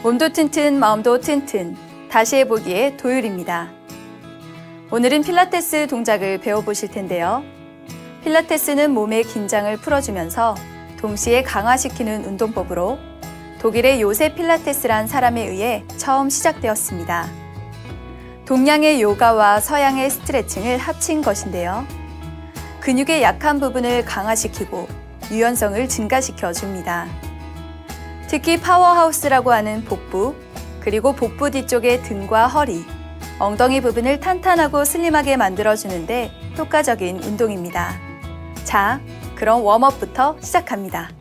몸도 튼튼, 마음도 튼튼. 다시 해보기의 도율입니다. 오늘은 필라테스 동작을 배워보실 텐데요. 필라테스는 몸의 긴장을 풀어주면서 동시에 강화시키는 운동법으로 독일의 요셉 필라테스란 사람에 의해 처음 시작되었습니다. 동양의 요가와 서양의 스트레칭을 합친 것인데요. 근육의 약한 부분을 강화시키고 유연성을 증가시켜 줍니다. 특히 파워하우스라고 하는 복부, 그리고 복부 뒤쪽의 등과 허리, 엉덩이 부분을 탄탄하고 슬림하게 만들어주는데 효과적인 운동입니다. 자, 그럼 웜업부터 시작합니다.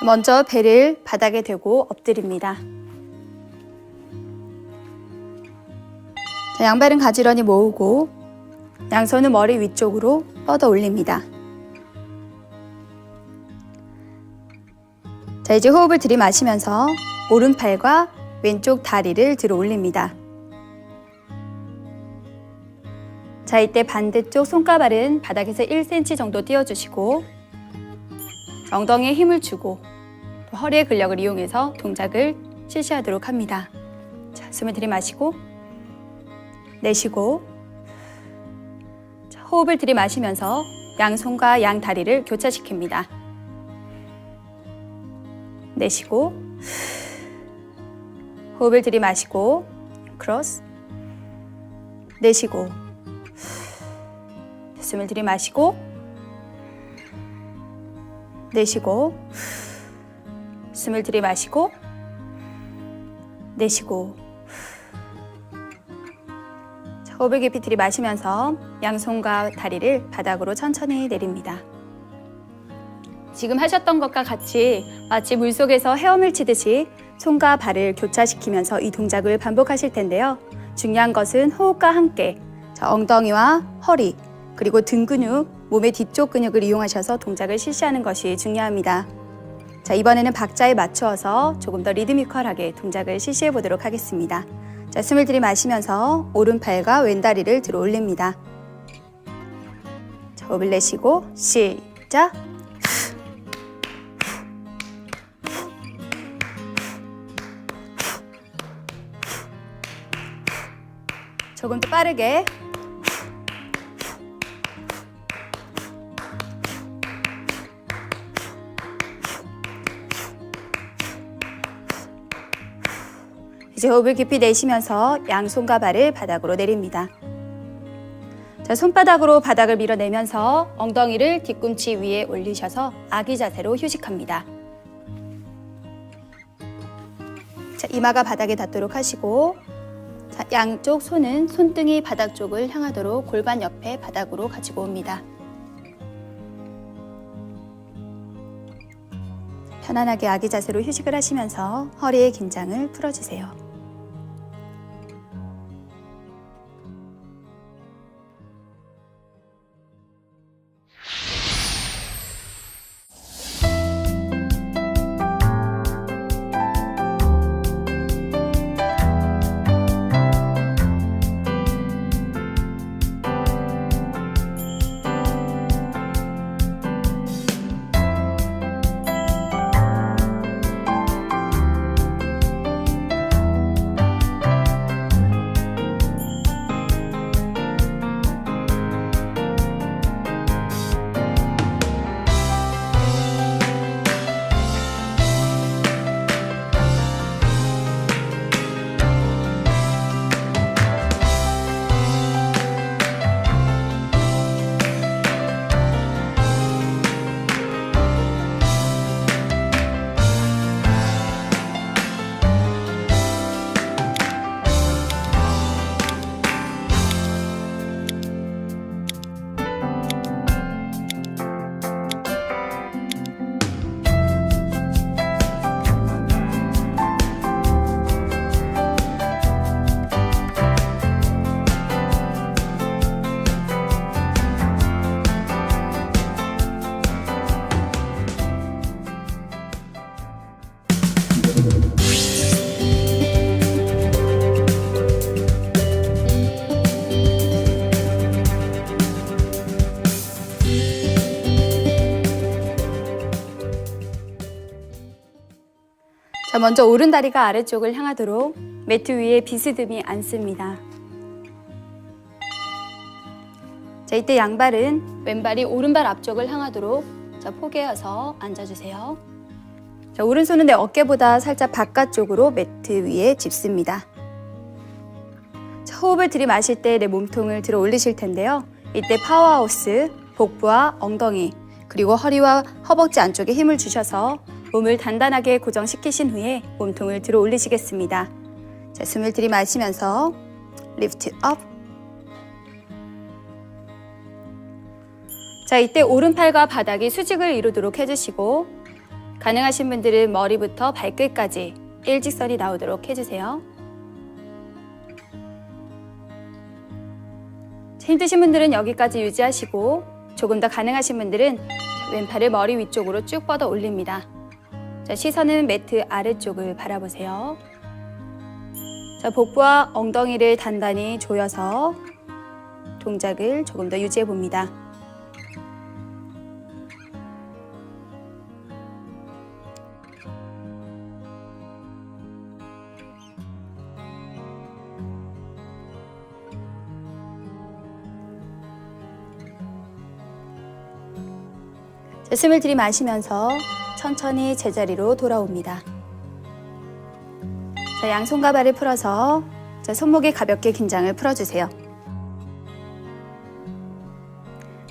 먼저 배를 바닥에 대고 엎드립니다. 자, 양발은 가지런히 모으고 양손은 머리 위쪽으로 뻗어 올립니다. 자, 이제 호흡을 들이마시면서 오른팔과 왼쪽 다리를 들어 올립니다. 자, 이때 반대쪽 손가발은 바닥에서 1cm 정도 띄워주시고 엉덩이에 힘을 주고 또 허리의 근력을 이용해서 동작을 실시하도록 합니다. 자, 숨을 들이마시고 내쉬고 자, 호흡을 들이마시면서 양손과 양다리를 교차시킵니다. 내쉬고 호흡을 들이마시고 크로스 내쉬고 숨을 들이마시고 내쉬고 숨을 들이마시고 내쉬고 자, 호흡을 깊이 들이마시면서 양손과 다리를 바닥으로 천천히 내립니다. 지금 하셨던 것과 같이 마치 물속에서 헤엄을 치듯이 손과 발을 교차시키면서 이 동작을 반복하실 텐데요. 중요한 것은 호흡과 함께 자, 엉덩이와 허리 그리고 등 근육, 몸의 뒤쪽 근육을 이용하셔서 동작을 실시하는 것이 중요합니다. 자, 이번에는 박자에 맞추어서 조금 더 리드미컬하게 동작을 실시해 보도록 하겠습니다. 자, 숨을 들이마시면서 오른팔과 왼다리를 들어 올립니다. 자, 호흡을 내쉬고 시작! 조금 더 빠르게 이제 호흡을 깊이 내쉬면서 양손과 발을 바닥으로 내립니다. 자, 손바닥으로 바닥을 밀어내면서 엉덩이를 뒤꿈치 위에 올리셔서 아기 자세로 휴식합니다. 자, 이마가 바닥에 닿도록 하시고 자, 양쪽 손은 손등이 바닥 쪽을 향하도록 골반 옆에 바닥으로 가지고 옵니다. 편안하게 아기 자세로 휴식을 하시면서 허리의 긴장을 풀어주세요. 자, 먼저 오른 다리가 아래쪽을 향하도록 매트 위에 비스듬히 앉습니다. 자, 이때 양발은 왼발이 오른발 앞쪽을 향하도록 자, 포개어서 앉아주세요. 자, 오른손은 내 어깨보다 살짝 바깥쪽으로 매트 위에 짚습니다. 자, 호흡을 들이마실 때 내 몸통을 들어 올리실 텐데요. 이때 파워하우스, 복부와 엉덩이, 그리고 허리와 허벅지 안쪽에 힘을 주셔서 몸을 단단하게 고정시키신 후에 몸통을 들어 올리시겠습니다. 자, 숨을 들이마시면서 lift up. 자, 이때 오른팔과 바닥이 수직을 이루도록 해주시고 가능하신 분들은 머리부터 발끝까지 일직선이 나오도록 해주세요. 힘드신 분들은 여기까지 유지하시고 조금 더 가능하신 분들은 왼팔을 머리 위쪽으로 쭉 뻗어 올립니다. 자, 시선은 매트 아래쪽을 바라보세요. 자, 복부와 엉덩이를 단단히 조여서 동작을 조금 더 유지해 봅니다. 자, 숨을 들이마시면서 천천히 제자리로 돌아옵니다. 자, 양손과 발을 풀어서 자, 손목에 가볍게 긴장을 풀어주세요.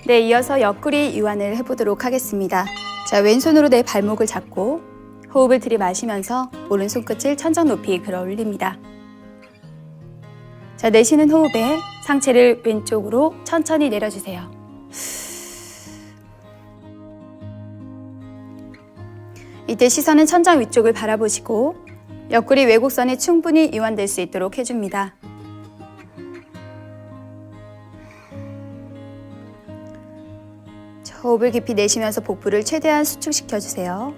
네, 이어서 옆구리 이완을 해보도록 하겠습니다. 자, 왼손으로 내 발목을 잡고 호흡을 들이마시면서 오른손 끝을 천장 높이 끌어 올립니다. 자, 내쉬는 호흡에 상체를 왼쪽으로 천천히 내려주세요. 이때 시선은 천장 위쪽을 바라보시고 옆구리 외곡선이 충분히 이완될 수 있도록 해줍니다. 호흡을 깊이 내쉬면서 복부를 최대한 수축시켜주세요.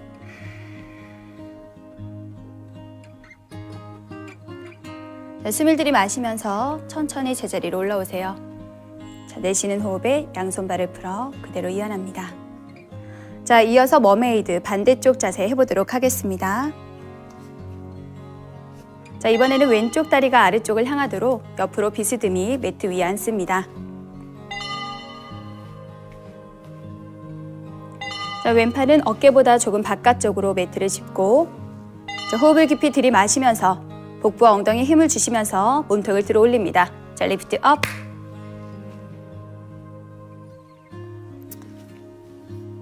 자, 숨을 들이마시면서 천천히 제자리로 올라오세요. 자, 내쉬는 호흡에 양손발을 풀어 그대로 이완합니다. 자, 이어서 머메이드 반대쪽 자세 해보도록 하겠습니다. 자, 이번에는 왼쪽 다리가 아래쪽을 향하도록 옆으로 비스듬히 매트 위에 앉습니다. 자, 왼팔은 어깨보다 조금 바깥쪽으로 매트를 짚고 자, 호흡을 깊이 들이마시면서 복부와 엉덩이에 힘을 주시면서 몸통을 들어 올립니다. 자, 리프트 업.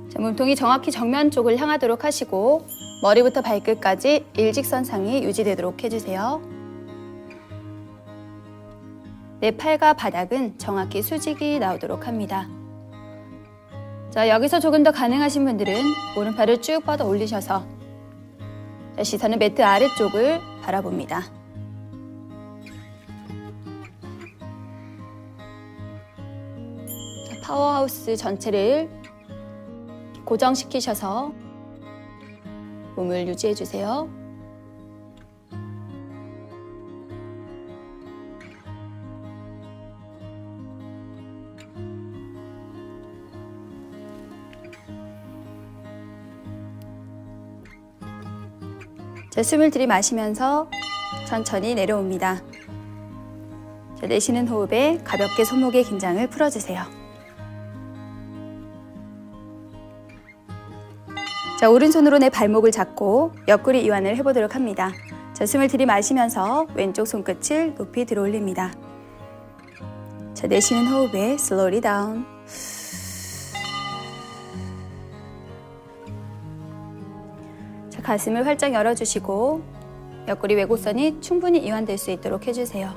자, 몸통이 정확히 정면 쪽을 향하도록 하시고 머리부터 발끝까지 일직선상이 유지되도록 해주세요. 내 팔과 바닥은 정확히 수직이 나오도록 합니다. 자, 여기서 조금 더 가능하신 분들은 오른팔을 쭉 뻗어 올리셔서 자, 시선은 매트 아래쪽을 바라봅니다. 자, 파워하우스 전체를 고정시키셔서 몸을 유지해 주세요. 자, 숨을 들이마시면서 천천히 내려옵니다. 자, 내쉬는 호흡에 가볍게 손목의 긴장을 풀어주세요. 자, 오른손으로 내 발목을 잡고 옆구리 이완을 해보도록 합니다. 자, 숨을 들이마시면서 왼쪽 손끝을 높이 들어 올립니다. 자, 내쉬는 호흡에 slowly down. 자, 가슴을 활짝 열어주시고 옆구리 외곡선이 충분히 이완될 수 있도록 해주세요.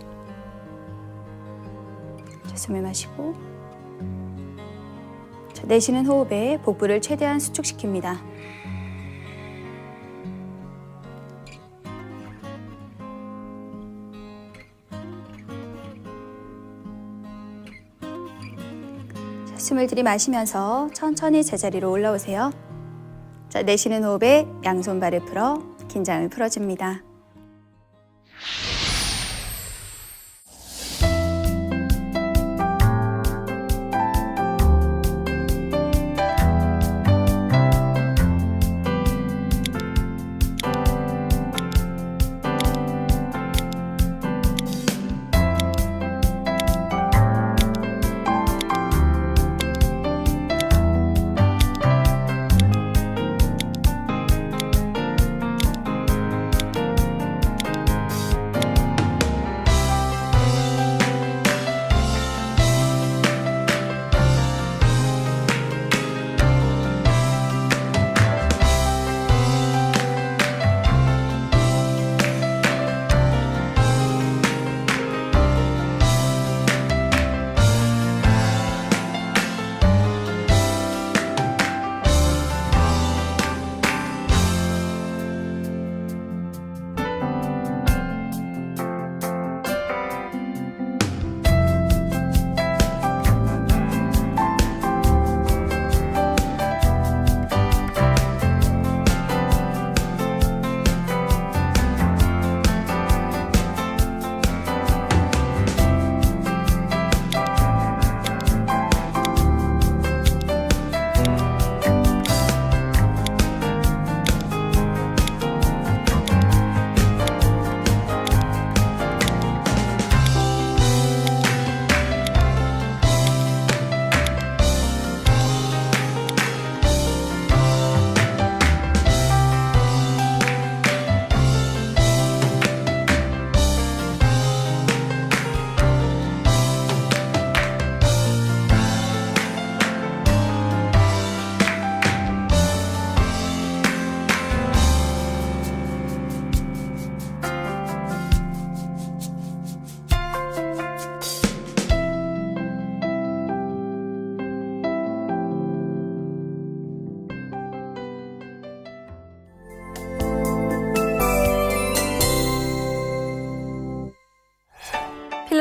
자, 숨을 마시고 자, 내쉬는 호흡에 복부를 최대한 수축시킵니다. 자, 숨을 들이마시면서 천천히 제자리로 올라오세요. 자, 내쉬는 호흡에 양손발을 풀어 긴장을 풀어줍니다.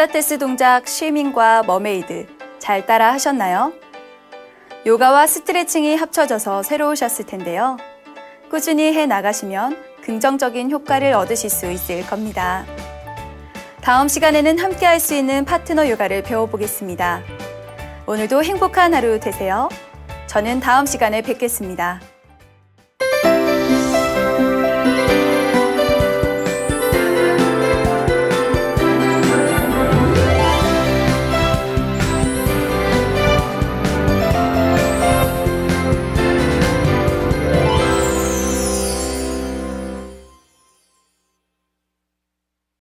필라테스 동작 스위밍과 머메이드 잘 따라 하셨나요? 요가와 스트레칭이 합쳐져서 새로우셨을 텐데요. 꾸준히 해 나가시면 긍정적인 효과를 얻으실 수 있을 겁니다. 다음 시간에는 함께 할 수 있는 파트너 요가를 배워보겠습니다. 오늘도 행복한 하루 되세요. 저는 다음 시간에 뵙겠습니다.